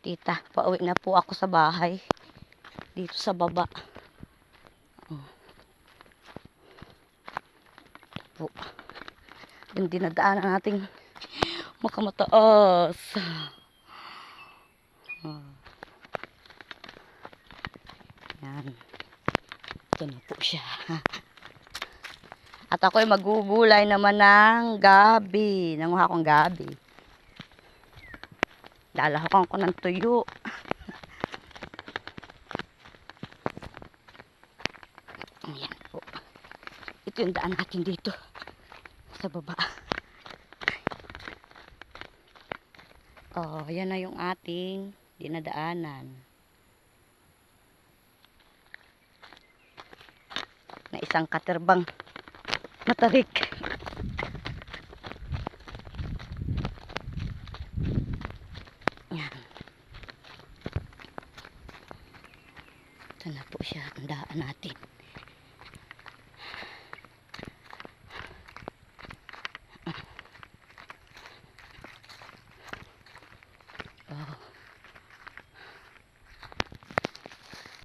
tita. Pauwi na po ako sa bahay. Dito sa baba. Po. Yung dinadaanan nating makamataas. Yan. Ito na po siya. At ako ay magugulay naman ng gabi. Nanguha akong gabi. Lalahakan ko ng tuyo. Ayan po. Ito yung daan natin dito. Sa baba. Oh, yan na yung ating dinadaanan. Na isang katerbang matarik. Yan. Ito na po siya ang daan natin.